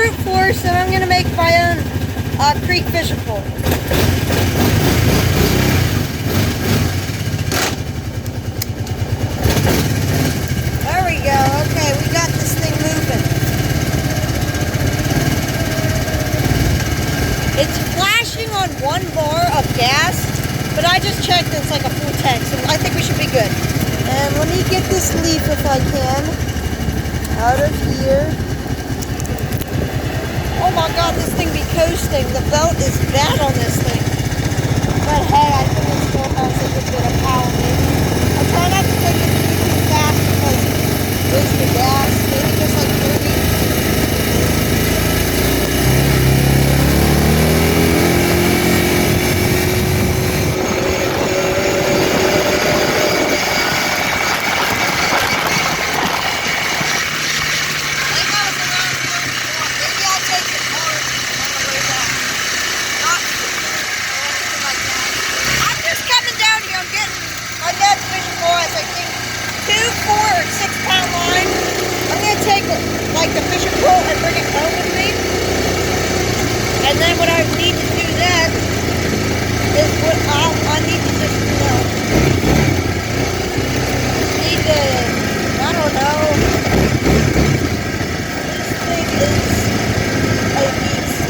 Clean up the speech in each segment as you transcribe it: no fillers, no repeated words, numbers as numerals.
brute force and I'm going to make my own creek fishing pole. There we go. Okay, we got this thing moving. It's flashing on 1 bar of gas, but I just checked and it's like a full tank, so I think we should be good. And let me get this leaf if I can out of here. Oh my god, this thing be coasting. The belt is bad on this thing. But hey, I think it still has a good bit of power maybe. I try not to take it too fast because there's the gas. Maybe just like 30. Like the fishing pole and bring it home with me. And then what I need to do then is what I need to just, need to, I don't know. This thing is a beast.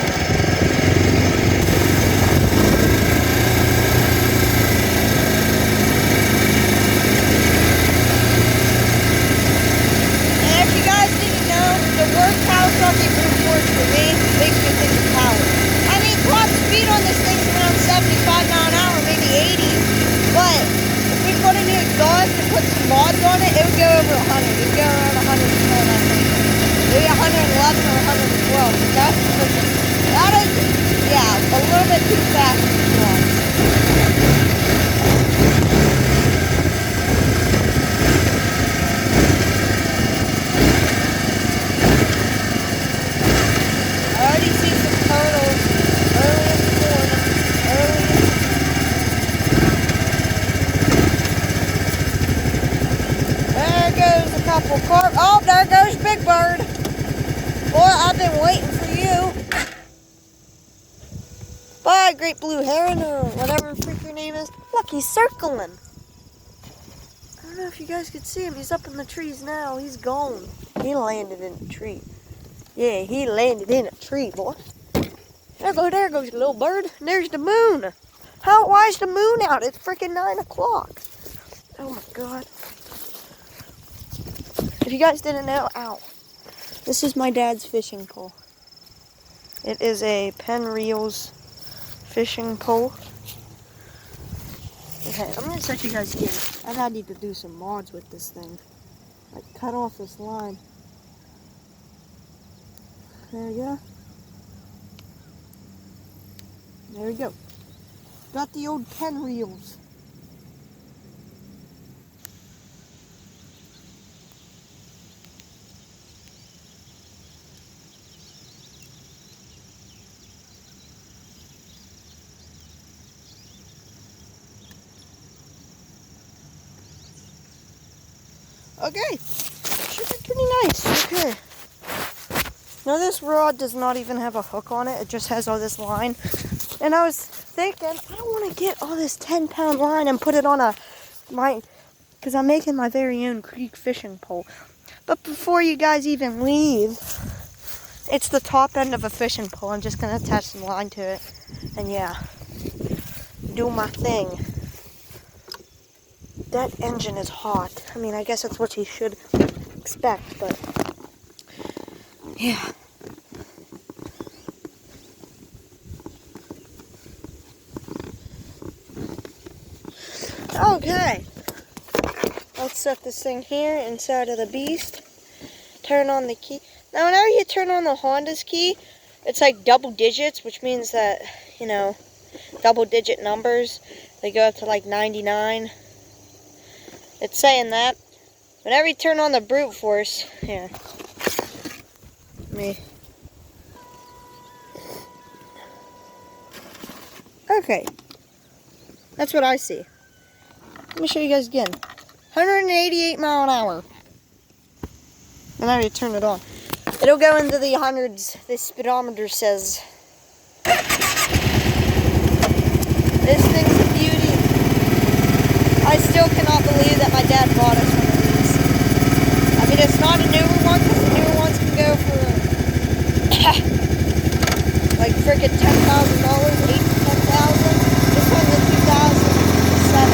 And if you guys didn't know, the word Kawasaki brute force for me makes me think of power. I mean, top speed on this thing's around 75 miles an hour, maybe 80. But if we put a new exhaust and put some mods on it, it would go over 100. It would go around 110, I think. Maybe 111 or 112. But that's perfect. That is, yeah, a little bit too fast for this one. Oh, there goes Big Bird. Boy, I've been waiting for you. Bye, Great Blue Heron, or whatever freak your name is. Look, he's circling. I don't know if you guys can see him. He's up in the trees now. He's gone. He landed in a tree. Yeah, he landed in a tree, boy. There goes the little bird. And there's the moon. Why is the moon out? It's freaking 9 o'clock. Oh my god. If you guys didn't know, ow. This is my dad's fishing pole. It is a Penn Reels fishing pole. Okay, I'm gonna set you guys here. I need to do some mods with this thing. Like cut off this line. There we go. There we go. Got the old Penn Reels. Okay, should be pretty nice. Okay. Now this rod does not even have a hook on it. It just has all this line. And I was thinking, I don't want to get all this 10-pound line and put it on because I'm making my very own creek fishing pole. But before you guys even leave, it's the top end of a fishing pole. I'm just going to attach some line to it. And yeah, do my thing. That engine is hot. I mean, I guess that's what you should expect, but yeah. Okay. Let's set this thing here inside of the beast. Turn on the key. Now, whenever you turn on the Honda's key, it's like double digits, which means that, you know, double digit numbers. They go up to like 99. It's saying that. Whenever you turn on the brute force, here. Okay. That's what I see. Let me show you guys again. 188 mile an hour. Whenever you turn it on. It'll go into the hundreds, the speedometer says. This thing's a beauty. I still cannot believe that my dad bought us one of these. I mean, it's not a newer one, because the newer ones can go for like freaking $10,000, 8 to 10,000. This one's a 2007.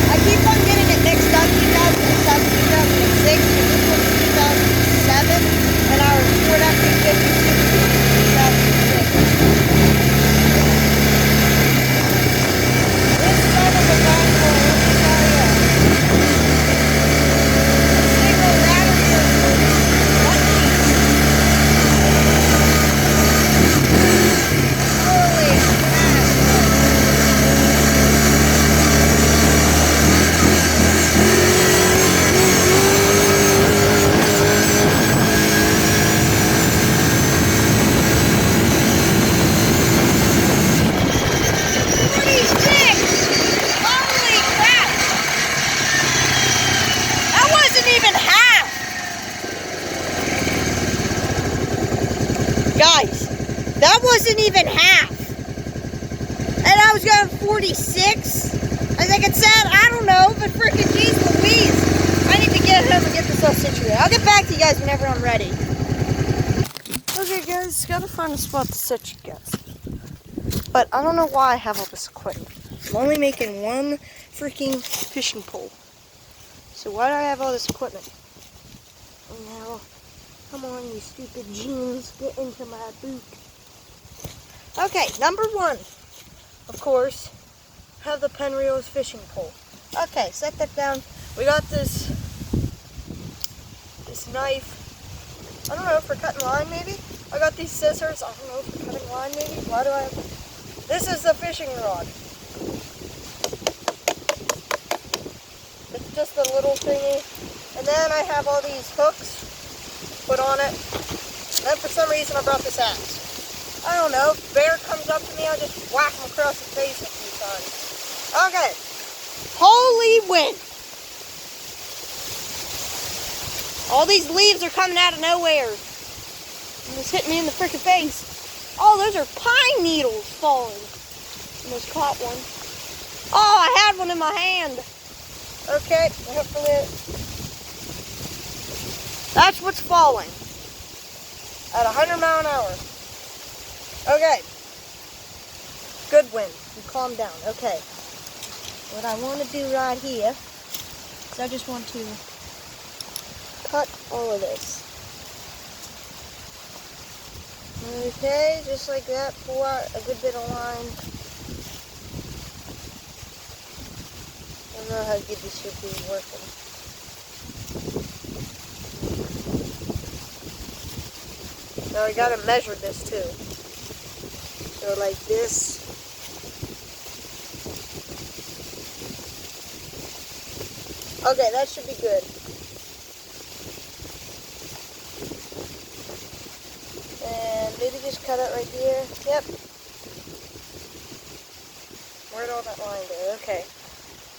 I keep on getting it mixed up, 2007, 2006, but this one's 2007, and our Ford F-350 is 2006. This son of a gun boy, let me tell you. This thing will rattle your butt cheeks. Holy crap. Guys, that wasn't even half. And I was going 46. I think it said, I don't know, but freaking geez Louise. I need to get home and get this all situated. I'll get back to you guys whenever I'm ready. Okay guys, gotta find a spot to set you guys. But I don't know why I have all this equipment. I'm only making one freaking fishing pole. So why do I have all this equipment? Now, come on, you stupid jeans, get into my boot. Okay, number one, of course, have the Penrose fishing pole. Okay, set that down. We got this knife, I don't know, for cutting line maybe? I got these scissors, I don't know, for cutting line maybe? Why do I have... This is the fishing rod. It's just a little thingy. And then I have all these hooks put on it. Then for some reason I brought this axe. I don't know, if a bear comes up to me, I just whack him across the face a few times. Okay. Holy wind. All these leaves are coming out of nowhere. And it's hitting me in the freaking face. Oh, those are pine needles falling. Almost caught one. Oh, I had one in my hand. Okay, hopefully that's what's falling at 100 miles an hour. Okay. Good wind. You calm down. Okay. What I want to do right here is I just want to cut all of this. Okay, just like that. Pull out a good bit of line. I don't know how good this should be working. Now I gotta measure this too. So like this. Okay, that should be good. And maybe just cut it right here. Yep. Where'd all that line go? Okay.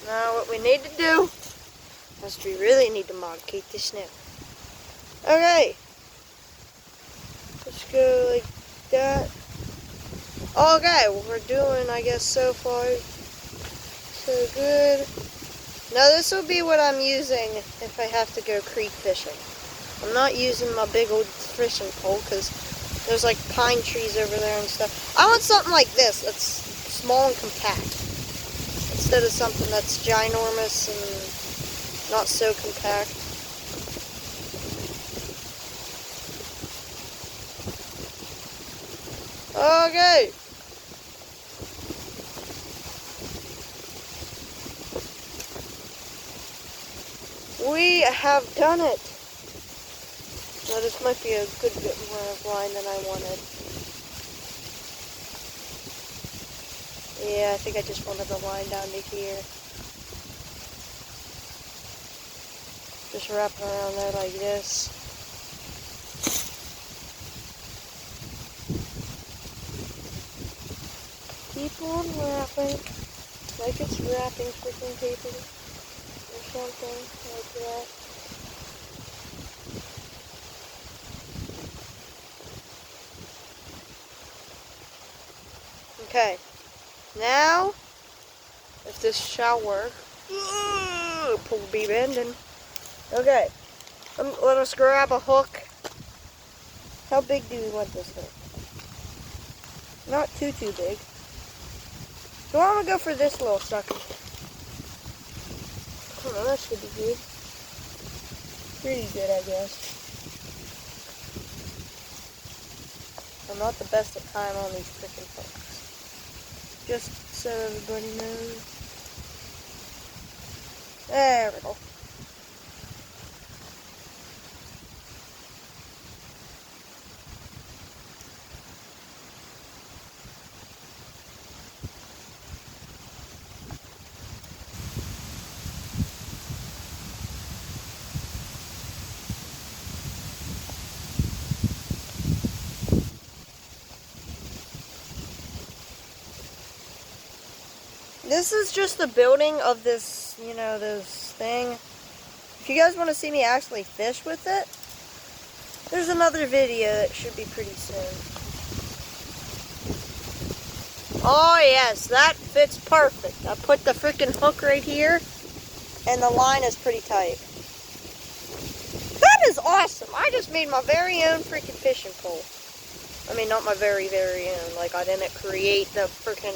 Now what we need to do is we really need to modicate this now. Okay. Let's go like that. Okay, what we're doing, I guess, so far, so good. Now this will be what I'm using if I have to go creek fishing. I'm not using my big old fishing pole because there's like pine trees over there and stuff. I want something like this that's small and compact instead of something that's ginormous and not so compact. Okay. We have done it. Now this might be a good bit more of line than I wanted. Yeah, I think I just wanted the line down to here. Just wrapping around there like this. Keep on wrapping, like it's wrapping freaking paper or something like that. Okay. Now, if this shall work, pull be bending. Okay. Let us grab a hook. How big do we want this hook? Not too big. So I'm gonna go for this little sucker. I don't know, that should be good. Pretty good, I guess. I'm not the best at tying on these freaking hooks. Just so everybody knows. There we go. This is just the building of this, you know, this thing. If you guys want to see me actually fish with it, there's another video that should be pretty soon. Oh yes, that fits perfect. I put the freaking hook right here, and the line is pretty tight. That is awesome. I just made my very own freaking fishing pole. I mean, not my very own. Like, I didn't create the freaking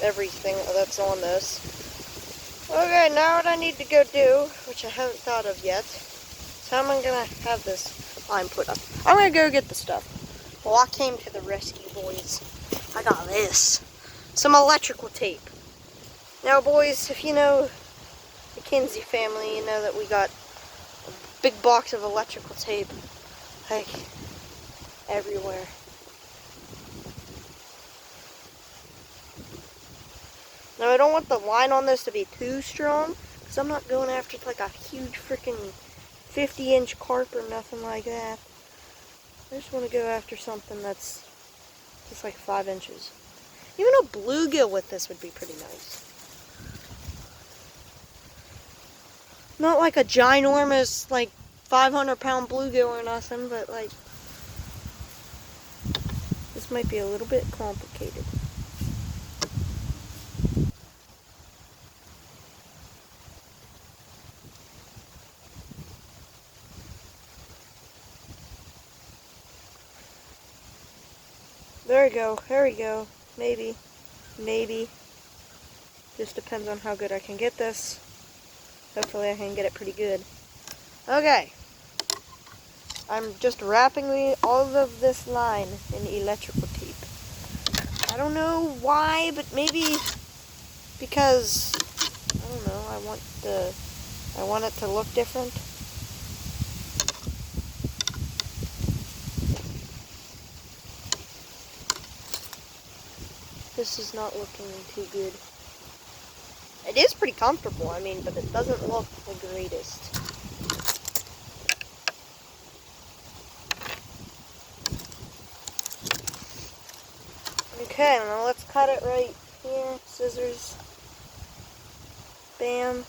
everything that's on this. Okay, now what I need to go do, which I haven't thought of yet, is how am I gonna have this line put up? I'm gonna go get the stuff. Well, I came to the rescue, boys. I got this. Some electrical tape. Now, boys, if you know the Kinsey family, you know that we got a big box of electrical tape, like, everywhere. Now, I don't want the line on this to be too strong, because I'm not going after like a huge freaking 50-inch carp or nothing like that. I just want to go after something that's just like 5 inches. Even a bluegill with this would be pretty nice. Not like a ginormous, like 500-pound bluegill or nothing, but like, this might be a little bit complicated. There we go, there we go. Maybe. Just depends on how good I can get this. Hopefully I can get it pretty good. Okay. I'm just wrapping all of this line in electrical tape. I don't know why, but maybe because, I don't know, I want it to look different. This is not looking too good. It is pretty comfortable, I mean, but it doesn't look the greatest. Okay, now let's cut it right here. Scissors. Bam.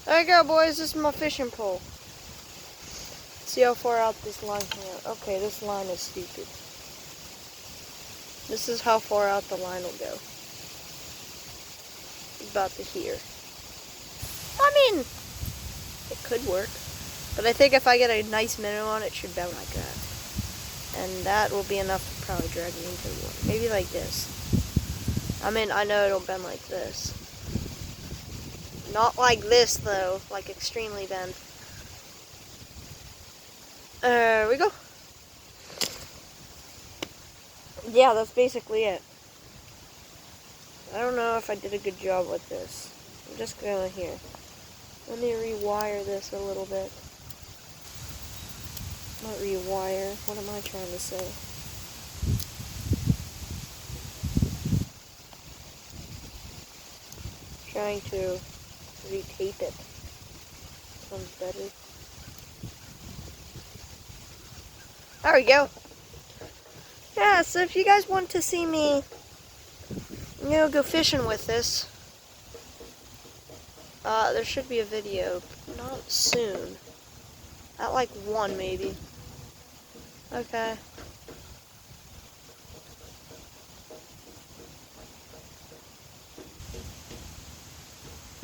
There you go, boys. This is my fishing pole. See how far out this line can go. Okay, this line is stupid. This is how far out the line will go. About to here. I mean, it could work. But I think if I get a nice minnow on it, should bend like that. And that will be enough to probably drag me into the water. Maybe like this. I mean, I know it'll bend like this. Not like this, though. Like extremely bent. There we go. Yeah, that's basically it. I don't know if I did a good job with this. I'm just going here. Let me rewire this a little bit. Not rewire. What am I trying to say? Trying to retape it. Sounds better. There we go. Yeah, so if you guys want to see me, go fishing with this, there should be a video, not soon, at like 1 maybe. Okay.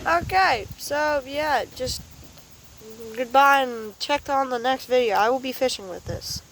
Okay, so yeah, just goodbye and check on the next video. I will be fishing with this.